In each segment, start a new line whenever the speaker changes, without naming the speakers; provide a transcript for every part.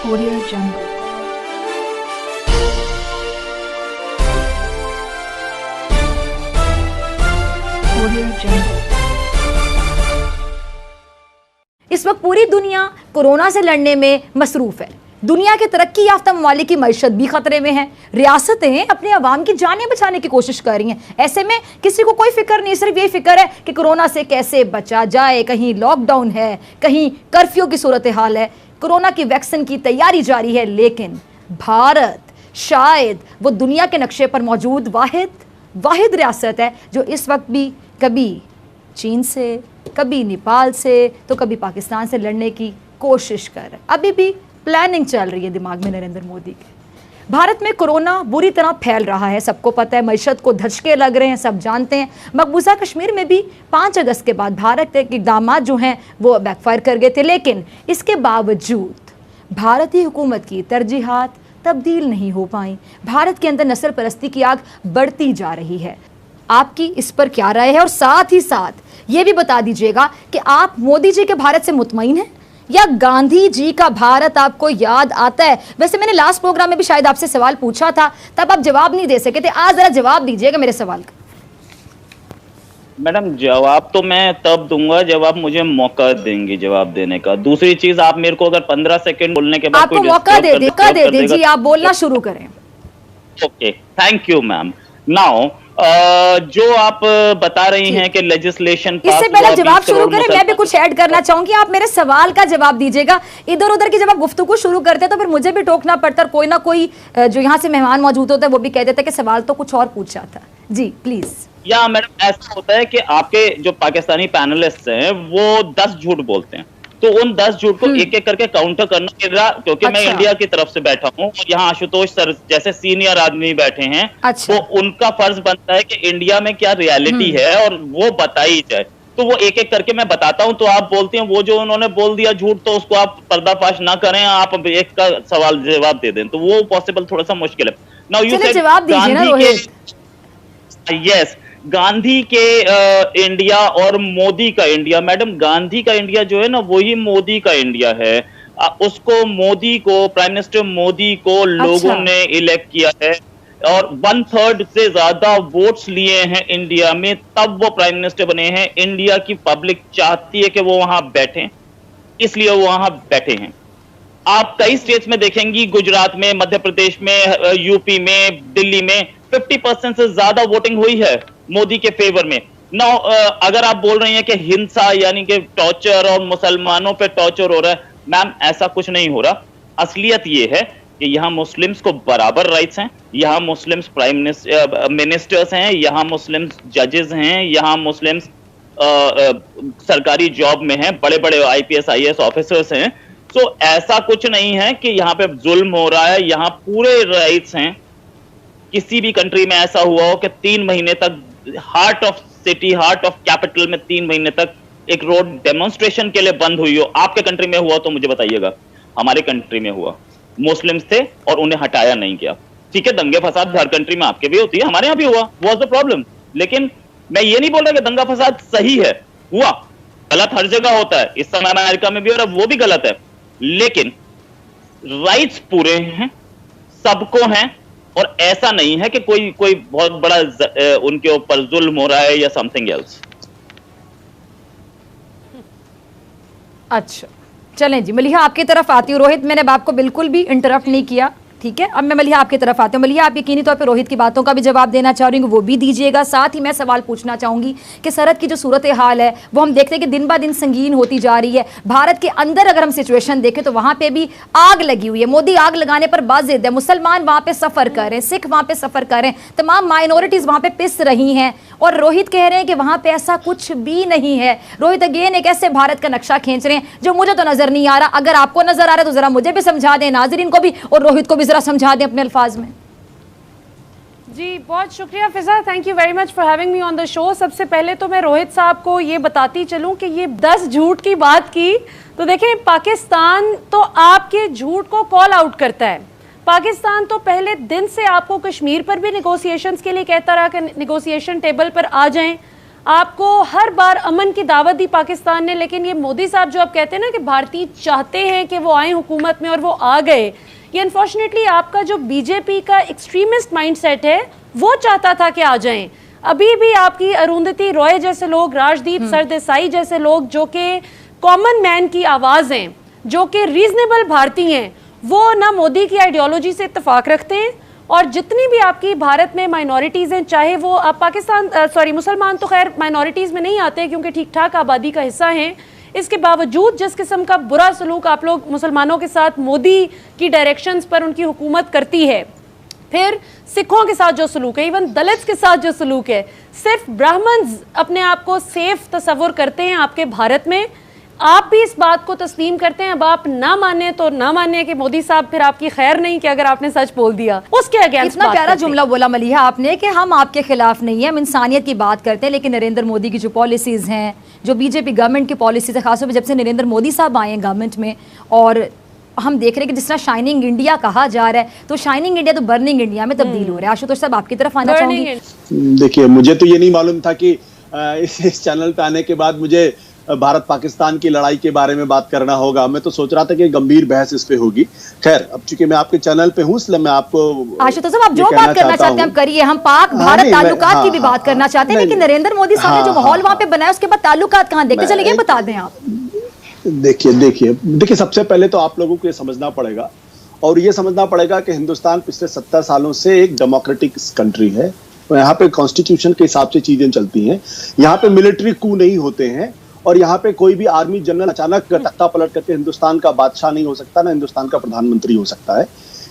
Audio Jungle. Audio Jungle.
इस वक्त पूरी दुनिया कोरोना से लड़ने में मसरूफ है। दुनिया के तरक्की याफ्ता ममालिक की मईशत भी खतरे में है। रियासतें अपने अवाम की जानें बचाने की कोशिश कर रही हैं। ऐसे में किसी को कोई फिक्र नहीं, सिर्फ ये फिक्र है कि कोरोना से कैसे बचा जाए। कहीं लॉकडाउन है, कहीं कर्फ्यू की सूरत हाल है, कोरोना की वैक्सीन की तैयारी जारी है। लेकिन भारत शायद वो दुनिया के नक्शे पर मौजूद वाहिद रियासत है जो इस वक्त भी कभी चीन से, कभी नेपाल से, तो कभी पाकिस्तान से लड़ने की कोशिश कर रहा है। अभी भी प्लानिंग चल रही है दिमाग में नरेंद्र मोदी के। भारत में कोरोना बुरी तरह फैल रहा है, सबको पता है। मईशत को धचके लग रहे हैं, सब जानते हैं। मकबूजा कश्मीर में भी 5 अगस्त के बाद भारत के इक़दामात जो हैं वो बैकफायर कर गए थे। लेकिन इसके बावजूद भारतीय हुकूमत की तरजीहात तब्दील नहीं हो पाई। भारत के अंदर नस्ल परस्ती की आग बढ़ती जा रही है। आपकी इस पर क्या राय है? और साथ ही साथ ये भी बता दीजिएगा कि आप मोदी जी के भारत से मुतमईन हैं या गांधी जी का भारत आपको याद आता है? वैसे मैंने लास्ट प्रोग्राम में भी शायद आपसे सवाल पूछा था, तब आप जवाब नहीं दे सके थे। आज जरा जवाब दीजिएगा मेरे सवाल का।
मैडम जवाब तो मैं तब दूंगा जब आप मुझे मौका देंगे जवाब देने का। दूसरी चीज, आप मेरे को अगर 15 सेकंड बोलने के बाद
आपको मौका दे दीजिए, आप बोलना शुरू करें।
Okay, thank you ma'am. Now जो आप बता रही हैं कि लेजिस्लेशन
इससे पहले जवाब शुरू करें, मैं भी कुछ ऐड करना चाहूंगी। आप मेरे सवाल का जवाब दीजिएगा। इधर उधर की जब आप गुफ्तगू शुरू करते हैं तो फिर मुझे भी टोकना पड़ता है। कोई ना कोई जो यहाँ से मेहमान मौजूद होता है वो भी कह देता है कि सवाल तो कुछ और पूछा था। जी प्लीज।
या मैडम ऐसा होता है कि आपके जो पाकिस्तानी पैनलिस्ट हैं वो 10 झूठ बोलते हैं, तो उन 10 झूठ को एक एक करके काउंटर करना मेरा, क्योंकि मैं इंडिया की तरफ से बैठा हूँ और यहाँ आशुतोष सर जैसे सीनियर आदमी बैठे हैं, तो उनका फर्ज बनता है कि इंडिया में क्या रियलिटी है और वो बताई जाए। तो वो एक एक करके मैं बताता हूँ, तो आप बोलते हैं वो जो उन्होंने बोल दिया झूठ तो उसको आप पर्दाफाश ना करें, आप एक का सवाल जवाब दे दें, तो वो पॉसिबल थोड़ा सा मुश्किल है। नाउ यू सेड
जवाब दीजिए ना रोहित।
यस, गांधी के इंडिया और मोदी का इंडिया। मैडम गांधी का इंडिया जो है ना वही मोदी का इंडिया है। उसको मोदी को, प्राइम मिनिस्टर मोदी को लोगों ने इलेक्ट किया है और 1/3 से ज्यादा वोट्स लिए हैं इंडिया में, तब वो प्राइम मिनिस्टर बने हैं। इंडिया की पब्लिक चाहती है कि वो वहां बैठे, इसलिए वो वहां बैठे हैं। आप कई स्टेट्स में देखेंगी, गुजरात में, मध्य प्रदेश में, यूपी में, दिल्ली में 50% से ज्यादा वोटिंग हुई है मोदी के फेवर में। नाउ अगर आप बोल रही हैं कि हिंसा यानी कि टॉर्चर और मुसलमानों पे टॉर्चर हो रहा है, मैम ऐसा कुछ नहीं हो रहा। असलियत ये है कि यहाँ मुस्लिम्स को बराबर राइट्स हैं, यहाँ मुस्लिम्स प्राइम मिनिस्टर्स हैं, यहाँ मुस्लिम्स जजेस हैं, यहाँ मुस्लिम्स सरकारी जॉब में हैं, बड़े बड़े IPS IAS ऑफिसर्स हैं। तो ऐसा कुछ नहीं है कि यहाँ पे जुल्म हो रहा है, यहाँ पूरे राइट्स हैं। किसी भी कंट्री में ऐसा हुआ हो कि 3 महीने तक heart of city, heart of capital में 3 महीने तक एक रोड डेमोन्स्ट्रेशन के लिए बंद हुई हो? आपके कंट्री में हुआ तो मुझे बताइएगा। हमारे कंट्री में हुआ, मुस्लिम्स थे और उन्हें हटाया नहीं गया। ठीक है, दंगे फसाद हर कंट्री में आपके भी होती है, हमारे यहाँ भी हुआ, व्हाट्स द प्रॉब्लम? लेकिन मैं ये नहीं बोल रहा कि दंगा फसाद सही है, हुआ, गलत हर जगह होता है। इस समय अमेरिका में भी हो रहा है, वो भी गलत है। लेकिन राइट्स पूरे हैं, सबको हैं, और ऐसा नहीं है कि कोई बहुत बड़ा उनके ऊपर जुल्म हो रहा है या समथिंग एल्स।
अच्छा चलें जी, मलिहा आपकी तरफ आती हूँ। रोहित, मैंने आपको बिल्कुल भी इंटरप्ट नहीं किया, ठीक है? अब मैं मलिहा आपकी तरफ आती हूँ। मलिहा, आप यकीनी तौर पे रोहित की बातों का भी जवाब देना चाह रही हूँ, वो भी दीजिएगा। साथ ही मैं सवाल पूछना चाहूँगी कि सरहद की जो सूरत हाल है वो हम देखते हैं कि दिन ब दिन संगीन होती जा रही है। भारत के अंदर अगर हम सिचुएशन देखें तो वहाँ पे भी आग लगी हुई है। मोदी आग लगाने पर बाजिद है। मुसलमान वहाँ पे सफ़र कर रहे हैं, सिख वहाँ पे सफ़र कर रहे हैं, तमाम माइनॉरिटीज़ वहाँ पे पिस रही हैं, और रोहित कह रहे हैं कि वहाँ पे ऐसा कुछ भी नहीं है। रोहित अगेन एक ऐसे भारत का नक्शा खींच रहे हैं जो मुझे तो नज़र नहीं आ रहा। अगर आपको नज़र आ रहा है तो ज़रा मुझे भी समझा दें, नाजरीन को भी, और रोहित को भी ज़रा समझा दें अपने अल्फाज में।
जी बहुत शुक्रिया Fiza, thank you very much for having me on the show. सबसे पहले तो मैं रोहित साहब को ये बताती चलूं कि ये 10 झूठ की बात की, तो देखें पाकिस्तान तो आपके झूठ को कॉल आउट करता है। पाकिस्तान तो पहले दिन से आपको कश्मीर पर भी निगोशिएशंस के लिए कहता रहा कि निगोशिएशन टेबल पर आ जाएं। आपको हर बार अमन की दावत दी पाकिस्तान ने, लेकिन ये मोदी साहब जो आप कहते हैं ना कि भारतीय चाहते हैं कि वो आए हुकूमत में और वो आ गए, ये अनफॉर्चुनेटली आपका जो बीजेपी का एक्सट्रीमिस्ट माइंडसेट है वो चाहता था कि आ जाएं। अभी भी आपकी अरुंधति रॉय जैसे लोग, राजदीप सरदेसाई जैसे लोग जो कि कॉमन मैन की आवाज़ हैं, जो कि रीजनेबल भारतीय हैं, वो ना मोदी की आइडियोलॉजी से इत्तेफाक रखते हैं। और जितनी भी आपकी भारत में माइनॉरिटीज़ हैं, चाहे वो आप मुसलमान तो खैर माइनॉरिटीज़ में नहीं आते क्योंकि ठीक ठाक आबादी का हिस्सा हैं, इसके बावजूद जिस किस्म का बुरा सलूक आप लोग मुसलमानों के साथ मोदी की डायरेक्शंस पर उनकी हुकूमत करती है, फिर सिखों के साथ जो सलूक है, इवन दलित्स के साथ जो सलूक है, सिर्फ ब्राह्मण्स अपने आप को सेफ तस्वुर करते हैं आपके भारत में। आप भी इस बात को तस्लीम करते हैं। अब आप ना माने तो ना माने कि मोदी साहब फिर आपकी खैर नहीं कि अगर आपने सच बोल दिया, उसके अगेंस्ट
इतना प्यारा जुमला बोला मलिहा आपने कि हम आपके खिलाफ नहीं है, हम इंसानियत की बात करते हैं। लेकिन नरेंद्र मोदी की जो पॉलिसीज हैं, जो बीजेपी गवर्नमेंट की पॉलिसीज है, खासतौर पर जब से नरेंद्र मोदी साहब आए हैं गवर्नमेंट में, और हम देख रहे हैं कि जिस तरह शाइनिंग इंडिया कहा जा रहा है, तो शाइनिंग इंडिया तो बर्निंग इंडिया में तब्दील हो रहा है। आशुतोष साहब आपकी तरफ आना चाहूंगी।
देखिए, मुझे तो ये नहीं मालूम था कि इस चैनल पे आने के बाद मुझे भारत पाकिस्तान की लड़ाई के बारे में बात करना होगा। मैं तो सोच रहा था कि गंभीर बहस इस पे होगी। खैर, अब चूंकि मैं आपके चैनल पे हूँ, इसलिए मैं आपको
आशुतोष साहब आप जो बात करना चाहते हैं आप करिए। हम पाक भारत ताल्लुकात की भी बात करना चाहते हैं, लेकिन नरेंद्र मोदी साहब ने जो माहौल वहां पे बनाया उसके बाद ताल्लुकात कहाँ देखते चले गए, बता दें आप।
देखिए, सबसे पहले तो आप लोगों को ये समझना पड़ेगा, और ये समझना पड़ेगा कि हिंदुस्तान पिछले 70 सालों से एक डेमोक्रेटिक कंट्री है। यहाँ पे कॉन्स्टिट्यूशन के हिसाब से चीजें चलती हैं। यहाँ पे मिलिट्री कू नहीं होते हैं, और यहाँ पे कोई भी आर्मी जनरल अचानक तख्ता पलट करके हिंदुस्तान का बादशाह नहीं हो सकता, ना हिंदुस्तान का प्रधानमंत्री हो सकता है।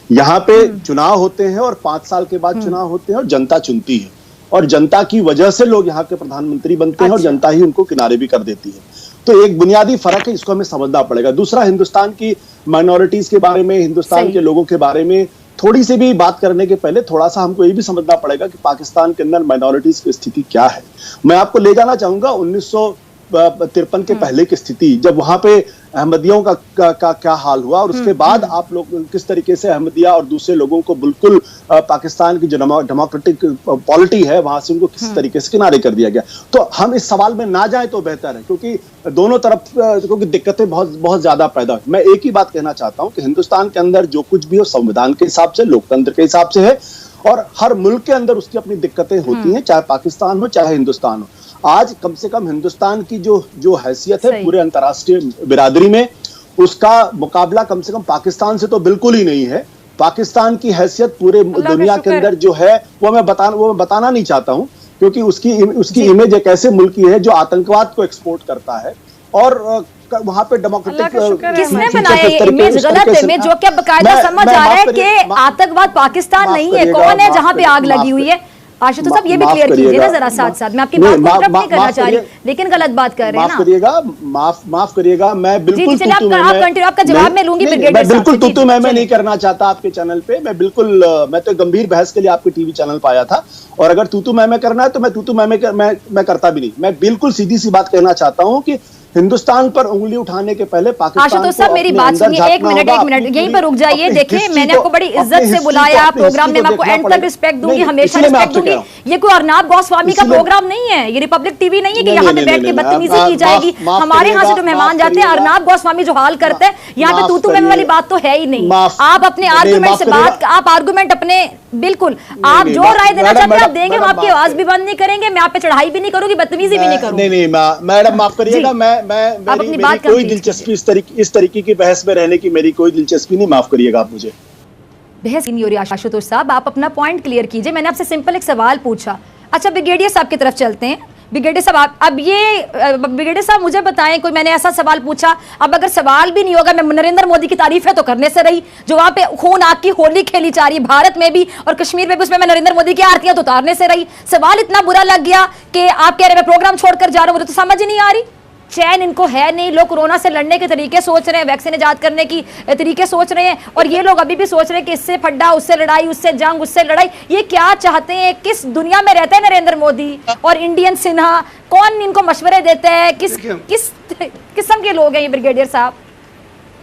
यहाँ पे चुनाव होते हैं और 5 साल के बाद चुनाव होते हैं और जनता चुनती है, और जनता की वजह से लोग यहाँ के प्रधानमंत्री बनते हैं और जनता ही उनको किनारे भी कर देती है। तो एक बुनियादी फर्क है, इसको हमें समझना पड़ेगा। दूसरा, हिंदुस्तान की माइनॉरिटीज के बारे में, हिंदुस्तान के लोगों के बारे में थोड़ी सी भी बात करने के पहले थोड़ा सा हमको ये भी समझना पड़ेगा कि पाकिस्तान के अंदर माइनॉरिटीज की स्थिति क्या है। मैं आपको ले जाना चाहूंगा 1953 के पहले की स्थिति, जब वहां पे अहमदियों का क्या हाल हुआ, और उसके बाद आप लोग किस तरीके से अहमदिया और दूसरे लोगों को बिल्कुल पाकिस्तान की जो डेमोक्रेटिक पॉलिटी है वहां से उनको किस तरीके से किनारे कर दिया गया। तो हम इस सवाल में ना जाएं तो बेहतर है, क्योंकि दोनों तरफ क्योंकि दिक्कतें बहुत ज्यादा पैदा हुई। मैं एक ही बात कहना चाहता हूं कि हिंदुस्तान के अंदर जो कुछ भी हो संविधान के हिसाब से, लोकतंत्र के हिसाब से है, और हर मुल्क के अंदर उसकी अपनी दिक्कतें होती हैं, चाहे पाकिस्तान हो चाहे हिंदुस्तान हो। आज कम से कम हिंदुस्तान की जो हैसियत है पूरे अंतर्राष्ट्रीय बिरादरी में, उसका मुकाबला कम से कम पाकिस्तान से तो बिल्कुल ही नहीं है। पाकिस्तान की हैसियत पूरे दुनिया के अंदर जो है वो मैं बताना नहीं चाहता हूं, क्योंकि उसकी इमेज एक ऐसे मुल्क की है जो आतंकवाद को एक्सपोर्ट करता है, और वहां पे डेमोक्रेटिक
किसने बनाया ये इमेज? गलत इमेज जो कि बकायदा समझ आ रहा है कि आतंकवाद पाकिस्तान नहीं है। कौन है जहां पे आग लगी हुई है? आशुतोष साहब ये भी क्लियर कीजिए ना जरा साथ साथ। मैं आपकी बात को इंटरप्ट नहीं करना चाह रही, लेकिन गलत बात कर रहे हैं ना।
माफ करिएगा, मैं बिल्कुल
आपका जवाब मैं लूंगी ब्रिगेडियर साहब।
बिल्कुल तू मैं नहीं करना चाहता आपके चैनल पे। मैं तो गंभीर बहस के लिए आपके टीवी चैनल पर आया था, और अगर तू मैं करना है तो मैं करता भी नहीं। मैं बिल्कुल सीधी सी बात कहना चाहता हूँ कि हिंदुस्तान पर उंगली उठाने के पहले पाकिस्तान
आशुतोष साहब मेरी बात सुनिए, एक मिनट यहीं पर रुक जाइए। देखिए, मैंने आपको बड़ी इज्जत से बुलाया प्रोग्राम में, मैं आपको एंड तक रिस्पेक्ट दूंगी, हमेशा रिस्पेक्ट दूंगी। ये कोई अर्नाब गोस्वामी का प्रोग्राम नहीं है, ये रिपब्लिक टीवी नहीं है कि यहाँ पे बैठ के बदतमीजी की जाएगी। हमारे यहाँ से जो मेहमान जाते हैं, अर्नाब गोस्वामी जो हाल करते हैं, यहाँ पे तू वाली बात तो है ही नहीं। आप अपने आर्गुमेंट से बात, आप आर्गुमेंट अपने बिल्कुल आप जो राय देना चाहते हैं आप देंगे, हम आपकी आवाज भी बंद नहीं करेंगे, मैं आप पे चढ़ाई भी नहीं करूंगी, बदतमीजी भी नहीं करूंगी।
नहीं मैडम माफ करिएगा, मेरी कोई दिलचस्पी इस तरीके की बहस में रहने की मेरी कोई दिलचस्पी नहीं, माफ करिएगा आप मुझे।
बहस नहीं हो रही आशुतोष साहब, आप अपना पॉइंट क्लियर कीजिए। मैंने आपसे सिंपल एक सवाल पूछा। अच्छा, ब्रिगेडियर साहब की तरफ चलते हैं। ब्रिगेडियर साहब अब ये ब्रिगेडियर साहब मुझे बताएं, कोई मैंने ऐसा सवाल पूछा, अब अगर सवाल भी नहीं होगा, मैं नरेंद्र मोदी की तारीफें तो करने से रही, जो वहां पे खून आग की होली खेली जा रही भारत में भी और कश्मीर में भी, उसमें मैं नरेंद्र मोदी की आरतियां तो उतारने से रही। सवाल इतना बुरा लग गया कि आप कह रहे हैं मैं प्रोग्राम छोड़कर जा रहा हूं, मुझे तो समझ ही नहीं आ रही। चैन इनको है नहीं, लोग कोरोना से लड़ने के तरीके सोच रहे हैं, वैक्सीन इजाद करने की तरीके सोच रहे हैं, और ये लोग अभी भी सोच रहे हैं कि इससे फड्डा, उससे लड़ाई, उससे जंग, उससे लड़ाई। ये क्या चाहते हैं? किस दुनिया में रहते हैं नरेंद्र मोदी और इंडियन सिन्हा? कौन इनको मशवरे देते हैं? किस किस्म के लोग हैं ये ब्रिगेडियर साहब?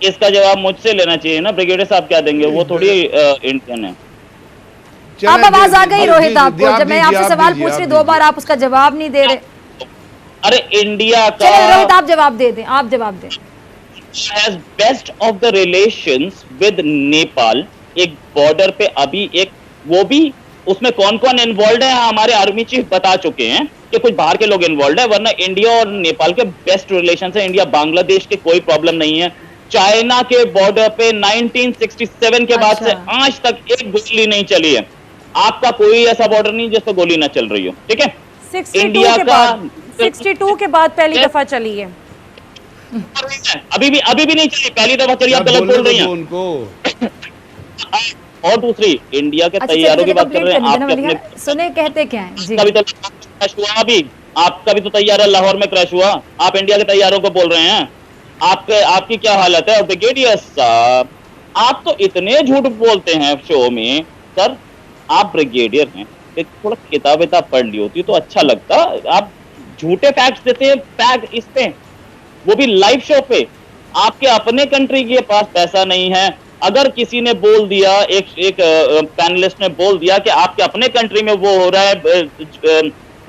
इसका जवाब मुझसे लेना चाहिए ना, ब्रिगेडियर साहब क्या देंगे, वो थोड़ी इंडियन है।
अब आवाज आ गई रोहित आपको, जब मैं आपसे सवाल पूछ रही 2 बार आप उसका जवाब नहीं दे रहे।
अरे इंडिया का
चलिए रोहित आप जवाब दे दें, आप जवाब दें।
has best of the relations with Nepal. एक बॉर्डर पे अभी एक वो भी उसमें कौन कौन इन्वॉल्व है हमारे आर्मी चीफ बता चुके हैं कि कुछ बाहर के लोग इन्वॉल्व है, वरना इंडिया और नेपाल के बेस्ट रिलेशन है। इंडिया बांग्लादेश के कोई प्रॉब्लम नहीं है। चाइना के बॉर्डर पे 1967 के बाद से आज तक एक गोली नहीं चली है। आपका कोई ऐसा बॉर्डर नहीं जिस पर गोली ना चल रही हो, ठीक है।
62 के बाद पहली दफा चली है।
अभी भी नहीं चली, पहली दफा चली। आप गलत बोल रही हैं उनको। और दूसरी इंडिया के तैयारों की बात कर रहे हैं आप,
सुने कहते क्या है जी।
कभी तो क्रैश हुआ, अभी आपका भी तो तैयारा लाहौर में क्रैश हुआ, आप इंडिया के तैयारों को बोल रहे हैं। आपकी क्या हालत है ब्रिगेडियर साहब, आप तो इतने झूठ बोलते हैं शो में। सर आप ब्रिगेडियर हैं, एक थोड़ा किताब पढ़ ली होती तो अच्छा लगता। आप झूठे फैक्ट्स देते हैं, फैक्ट इस पे, वो भी लाइव शो पे। आपके अपने कंट्री के पास पैसा नहीं है। अगर किसी ने बोल दिया, एक पैनलिस्ट ने बोल दिया कि आपके अपने कंट्री में वो हो रहा है,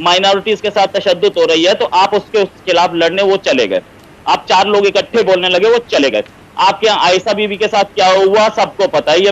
माइनॉरिटीज के साथ तशद्दुद हो रही है, तो आप उसके खिलाफ लड़ने वो चले गए। आप 4 लोग इकट्ठे बोलने लगे, वो चले गए। आपके यहाँ आयशा बीबी के साथ क्या हुआ सबको पता ही है।